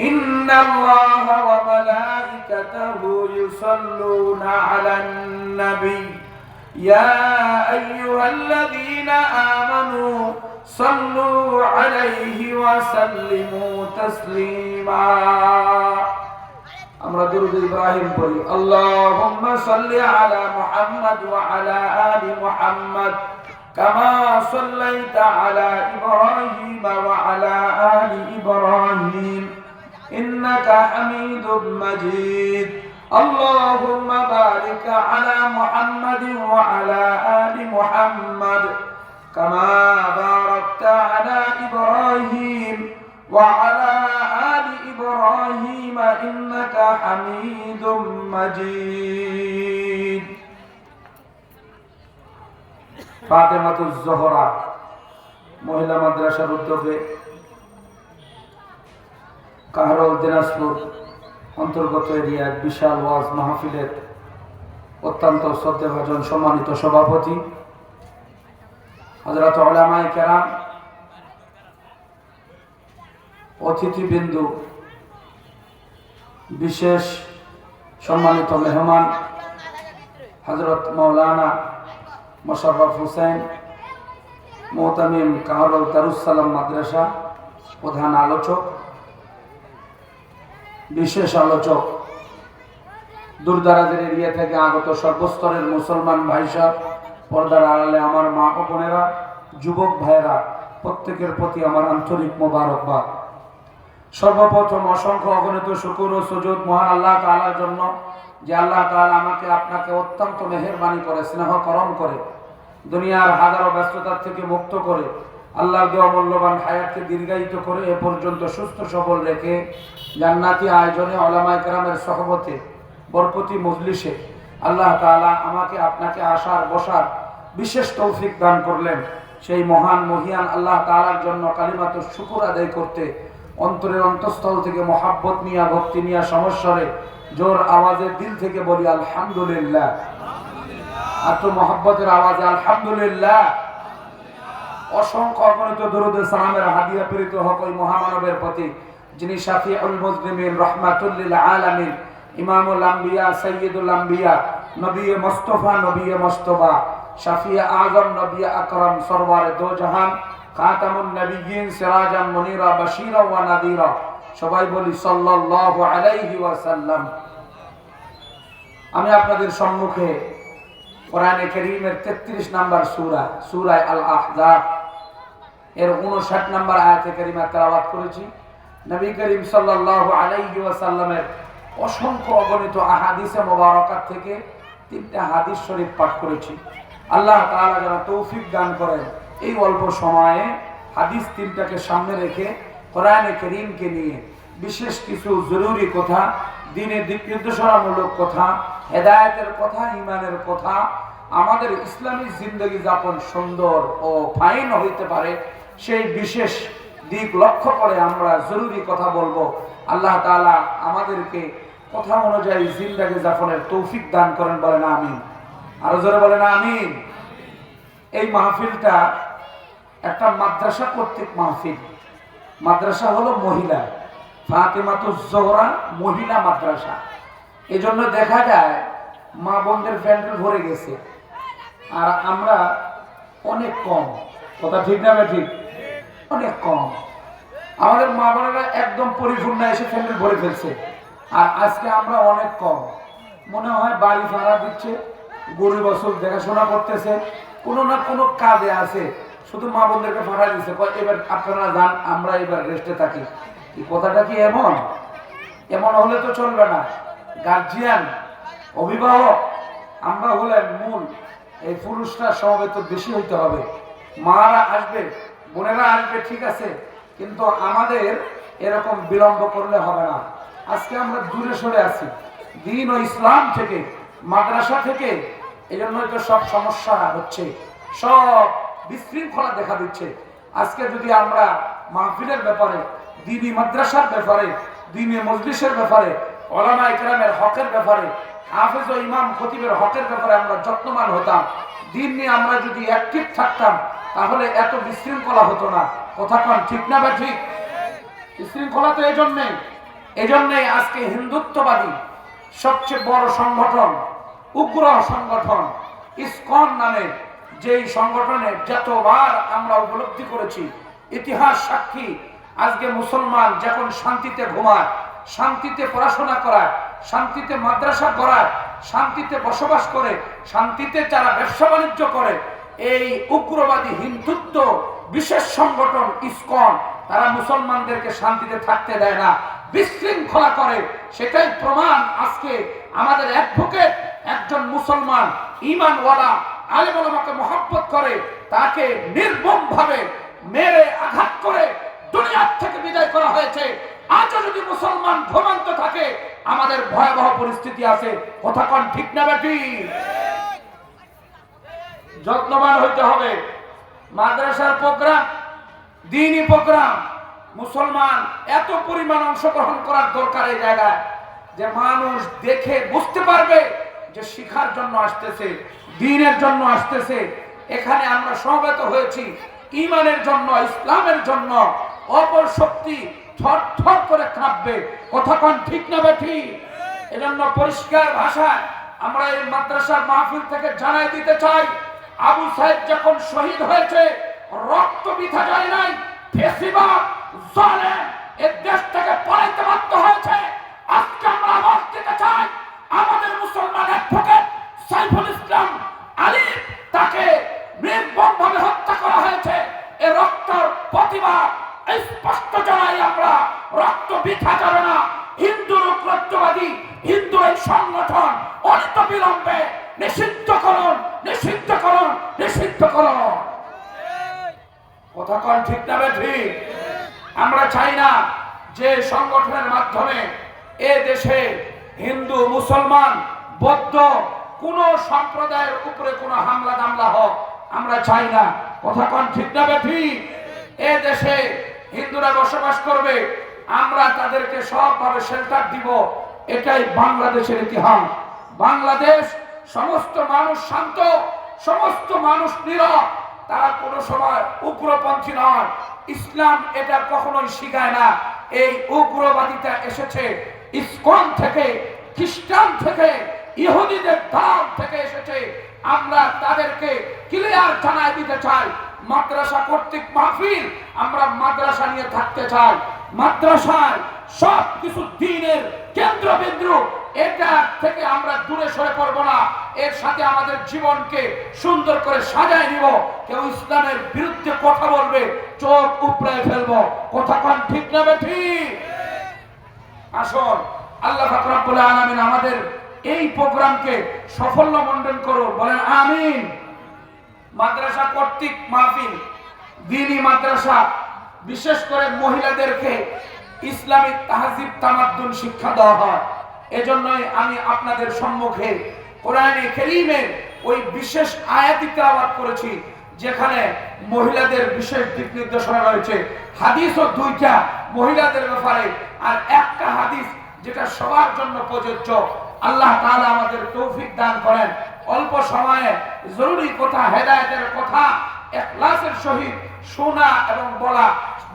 إن الله وملائكته يصلون على النبي يا أيها الذين آمنوا صلوا عليه وسلموا تسليما আমরা দুরূদ ইব্রাহিম পড়ি আল্লাহুম্মা সাল্লি আলা মুহাম্মাদ ওয়া আলা আলি মুহাম্মাদ কামা সাল্লাইতা আলা ইব্রাহিম ওয়া আলা আলি ইব্রাহিম ইন্নাকা হামিদুম মাজিদ আল্লাহুম্মা বারিক আলা মুহাম্মাদ ওয়া আলা আলি মুহাম্মাদ কামা বারাকতা আলা ইব্রাহিম وعلى آل إبراهيم إنك حميد مجيد فاطمة الزهراء মহিলা মাদ্রাসার উদ্যোগে কাহারোল দিনাজপুর অন্তর্গত এরিয়ার বিশাল ওয়াজ মাহফিলের অত্যন্ত শ্রদ্ধেভাজন সম্মানিত সভাপতি হযরত উলামায়ে কেরাম, অতিথিবৃন্দু, বিশেষ সম্মানিত মেহমান হযরত মাওলানা মোশাররফ হোসেন মুহতামিম কাহারোল দারুসসালাম মাদ্রাসা প্রধান আলোচক, বিশেষ আলোচক, দূরদারাজের এরিয়া থেকে আগত সর্বস্তরের মুসলমান ভাইসা, পর্দার আড়ালে আমার মা ও বোনেরা, যুবক ভাইয়েরা, প্রত্যেকের প্রতি আমার আন্তরিক মোবারকবাদ। সর্বপ্রথম অসংখ্য অগণিত শুকর ও সুজুদ মহান আল্লাহ তাআলার জন্য, যে আল্লাহ তাআলা আমাকে আপনাকে অত্যন্ত মেহেরবানি করে, স্নেহ করম করে, দুনিয়ার হাজারো ব্যস্ততার থেকে মুক্ত করে, আল্লাহর দেওয়া মূল্যবান হায়াতকে দীর্ঘায়িত করে এ পর্যন্ত সুস্থ সবল রেখে জান্নাতি আয়োজনে উলামায়ে কেরামের সহবতে বরকতি মজলিসে আল্লাহ তাআলা আমাকে আপনাকে আসার বসার বিশেষ তৌফিক দান করলেন। সেই মহান মহিয়ান আল্লাহ তাআলার জন্য কালিমাতুশ শুকর আদায় করতে অন্তরের অন্তঃস্থল থেকে মহাব্বত নিয়ে, ভক্তি নিয়ে, সমস্বরে জোর আওয়াজে দিল থেকে বলি আলহামদুলিল্লাহ। আর তো মহাব্বতের আওয়াজে আলহামদুলিল্লাহ। অসংখ্য অগণিত দরুদ ও সালামের হাদিয়া প্রেরিত হোক ওই মহামানবের প্রতি, যিনি শাফিউল মুজলিমিন, রাহমাতুল লিল আলামিন, ইমামুল আম্বিয়া, সাইয়্যিদুল আম্বিয়া, নবী মুস্তাফা, নবী মুস্তাফা, শাফিয়ে আযম, নবী আকরাম, সরওয়ারে দো জাহান, খাতামুন নবিয়্যিন, সিরাজাম মুনীরা, বাশীরা ওয়া নাযীরা। সবাই বলি সাল্লাল্লাহু আলাইহি ওয়াসাল্লাম। আমি আপনাদের সম্মুখে কোরআনে কারীমের 33 নম্বর সূরা, সূরা আল আহজাব এর 59 নম্বর আয়াতে কারীমা তেলাওয়াত করেছি। নবী করিম সাল্লাল্লাহু আলাইহি ওয়াসাল্লামের অসংখ্য অগণিত আহাদিসে মোবারকাত থেকে 3টা হাদিস শরীফ পাঠ করেছি। আল্লাহ তাআলা যেন তৌফিক দান করেন এই অল্প সময়ে হাদিস 3টাকে সামনে রেখে কোরআনে কারীমকে নিয়ে বিশেষ কিছু জরুরি কথা, দ্বীনের দিক নির্দেশনামূলক কথা, হেদায়েতের কথা, ঈমানের কথা, আমাদের ইসলামী জিন্দেগি যাপন সুন্দর ও ফাইন হইতে পারে সেই বিশেষ দিক লক্ষ্য করে আমরা জরুরি কথা বলবো। আল্লাহ তাআলা আমাদেরকে কথা অনুযায়ী জিন্দেগি যাপনের তৌফিক দান করেন, বলেন আমিন। আরো জোরে বলেন আমিন। এই মাহফিলটা একটা মাদ্রাসা কর্তৃক মাহফিল। মাদ্রাসা হলো মহিলা, ফাতেমাতুজ জোহরা মহিলা মাদ্রাসা। এজন্য দেখা যায় মা বোনদের প্যান্ডেল ভরে গেছে, আর আমরা অনেক কম। কথা ঠিক না ঠিক? অনেক কম। আমাদের মা বোনেরা একদম পরিপূর্ণ এসে প্যান্ডেল ভরে ফেলছে, আর আজকে আমরা অনেক কম। মনে হয় বাড়ি ভাড়া দিচ্ছে, গরু বছর দেখাশোনা করতেছে, কোনো না কোনো কাজে আছে, শুধু মা বোনদেরকে ভাড়া দিচ্ছে, এবার আপনারা যান, আমরা এবার রেস্টে থাকি। এই কথাটা কি এমন? এমন হলে তো চলবে না। গার্জিয়ান, অভিভাবক আমরা হলেন মূল। এই পুরুষরা সমবেত বেশি হইতে হবে। মারা আসবে, বোনেরা আসবে, ঠিক আছে, কিন্তু আমাদের এরকম বিলম্ব করলে হবে না। আজকে আমরা দূরে সরে আছি দ্বীন ও ইসলাম থেকে, মাদ্রাসা থেকে। এই জন্যই তো সব সমস্যা হচ্ছে, সব বিশৃঙ্খলা দেখা দিচ্ছে। আজকে যদি আমরা মাহফিলের ব্যাপারে, দ্বীনি মাদ্রাসার ব্যাপারে, দ্বীনি মজলিসের ব্যাপারে, উলামায়ে কেরামের হকের ব্যাপারে, হাফেজ ও ইমাম খতিবের হকের ব্যাপারে আমরা যত্নবান হতাম, দ্বীন নিয়ে আমরা যদি অ্যাক্টিভ থাকতাম, তাহলে এত বিশৃঙ্খলা হতো না। কথা কোন ঠিক না বা ঠিক? শৃঙ্খলা তো এজন্যই আজকে হিন্দুত্ববাদী সবচেয়ে বড় সংগঠন, উগ্র সংগঠন ইসকন নামে, যেই সংগঠনে যতবার আমরা উপলব্ধি করেছি, ইতিহাস সাক্ষী, আজকে মুসলমান যখন শান্তিতে ঘুমায়, শান্তিতে পড়াশোনা করায়, শান্তিতে মাদ্রাসা করায়, শান্তিতে বসবাস করে, শান্তিতে যারা ব্যবসা বাণিজ্য করে, এই উগ্রবাদী হিন্দুত্ব বিশেষ সংগঠন ইসকন তারা মুসলমানদেরকে শান্তিতে থাকতে দেয় না, বিশৃঙ্খলা করে। সেটাই প্রমাণ আজকে আমাদের অ্যাডভোকেট একজন মুসলমান ঈমানওয়ালা আলেম ওলামাকে মহব্বত করে, তাকে নির্মম ভাবে মেরে আঘাত করে দুনিয়ার থেকে বিদায় করা হয়েছে। আজও যদি মুসলমান ঘুমন্ত থাকে, আমাদের ভয়াবহ পরিস্থিতি আছে। কথা কোন ঠিক না বেটি? যত্নবান হইতে হবে। মাদ্রাসার প্রোগ্রাম, দ্বীনি প্রোগ্রাম, মুসলমান এত পরিমাণ অংশগ্রহণ করার দরকার এই জায়গায়, যে মানুষ দেখে বুঝতে পারবে যে শিক্ষার জন্য আসতেছে, দ্বীনের জন্য আসতেছে। এখানে আমরা সমবেত হয়েছি ঈমানের জন্য, ইসলামের জন্য। অপর শক্তি থর থর করে কাঁপবে। কথা কোন ঠিক না বেঠি? এজন্য পরিষ্কার ভাষায় আমরা এই মাদ্রাসার মাহফিল থেকে জানাই দিতে চাই, আবু সাইদ যখন শহীদ হয়েছে, রক্ত বৃথা যায় নাই। ফেসিবাদ জালেম এই দেশ থেকে পলাইতে বাধ্য হয়েছে। আজকে আমরা আওয়াজ দিতে চাই, আমাদের মুসলমান অ্যাডভোকেট সাইফুল ইসলাম আলী, তাকে নির্মমভাবে হত্যা করা হয়েছে। এই রক্তের প্রতিবাদ স্পষ্ট জানাই আমরা, রক্ত বৃথা যাবে না। হিন্দুর উগ্রবাদী হিন্দু এই সংগঠন অনিত বিলম্বে নিষিদ্ধ করুন, নিষিদ্ধ করুন, নিষিদ্ধ করুন। কথা কোন ঠিক না ঠিক? আমরা চাই না যে সংগঠনের মাধ্যমে এ দেশে হিন্দু, মুসলমান, বৌদ্ধ কোন সম্প্রদায়ের উপরে কোন হামলা দামলা হোক, আমরা চাই না। কথা কোন ঠিক না ঠিক? এ দেশে হিন্দুরা বসবাস করবে, আমরা তাদেরকে সবভাবে শেল্টার দিব। এটাই বাংলাদেশের ইতিহাস। বাংলাদেশ সমস্ত মানুষ শান্ত, সমস্ত মানুষ নীরব, তারা কোনো সময় উগ্রপন্থী নয়। ইসলাম এটা কখনোই শিখায় না। এই উগ্রবাদিতা এসেছে ইসকন থেকে, খ্রিস্টান থেকে, ইহুদিদের দাম থেকে এসেছে। আমরা তাদেরকে ক্লিয়ার জানাই দিতে চাই, মাদ্রাসা কর্তৃক মাহফিল, আমরা মাদ্রাসা নিয়ে থাকতে চাই। মাদ্রাসায় সব কিছু দ্বীনের কেন্দ্রবিন্দু, এটা থেকে আমরা দূরে সরে পড়ব না। এর সাথে আমাদের জীবনকে সুন্দর করে সাজায় নিব। কেউ ইসলামের বিরুদ্ধে কথা বলবে, চোখ উপড়ায় ফেলবো। কথা কোন ঠিক না ঠিক? আসুন আল্লাহ পাক রব্বুল আলামিন আমাদের এই প্রোগ্রামকে সাফল্যমণ্ডিত করুন, বলেন আমিন। মাদ্রাসা কর্তৃক মাহফিল, দ্বীনি মাদ্রাসা, বিশেষ করে মহিলাদেরকে ইসলামিক তাহজিব তামাদ্দুন শিক্ষা দেওয়া হয়। এজন্যই আমি আপনাদের সম্মুখে কোরআনে কারীমের ওই বিশেষ আয়াত তেলাওয়াত করেছি, যেখানে মহিলাদের বিশেষ দিক নির্দেশনা রয়েছে। হাদিসও দুইটা মহিলাদের ব্যাপারে, আর একটা হাদিস যেটা সবার জন্য প্রযোজ্য। আল্লাহ তাআলা আমাদের তৌফিক দান করেন। অল্প সময়ে জরুরি কথা, হেদায়েতের কথা ইখলাসের সহিত শোনা এবং বলা,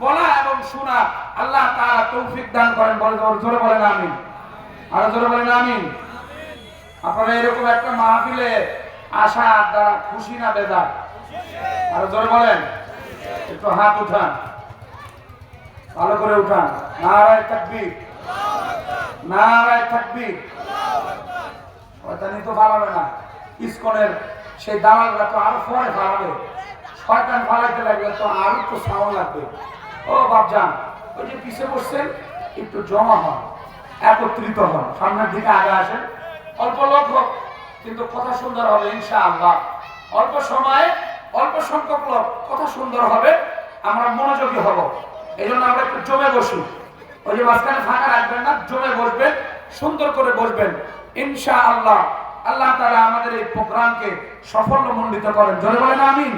বলা এবং শোনা আল্লাহ তাআলা তৌফিক দান করেন। জোরে বলেন আমিন। আর জোরে বলেন আমিন। আপনারা এরকম একটা মাহফিলে আসা দ্বারা খুশি না বেজার? আর জোরে বলেন। একটু হাত উঠান, ভালো করে উঠান। নারায়ে তাকবীর, নারায়ে তাকবীর। শয়তানি তো ফালাবে না, ইসকনের সেই দালালরা তো আরো পরে ফালাবে। শয়তান ফালাইতে লাগবে তো আরো তো সাউন্ড লাগবে। ও বাপজান, ওই যে পিছিয়ে বসছেন, একটু জমা হন, একত্রিত হন, সামনের দিকে আগে আসেন। অল্প লোক হোক, কিন্তু কথা সুন্দর হবে ইনশাআল্লাহ। অল্প সময়ে অল্প সংখ্যক লোক, কথা সুন্দর হবে, আমরা মনোযোগী হব। এই জন্য আমরা একটু জমে বসি। ওই যে মাঝখানে ফাঁকা রাখবেন না, জমে বসবেন, সুন্দর করে বসবেন ইনশাআল্লাহ। আল্লাহ তাআলা আমাদের এই প্রোগ্রামকে সাফল্যমণ্ডিত করেন। জোরে বলেন আমিন।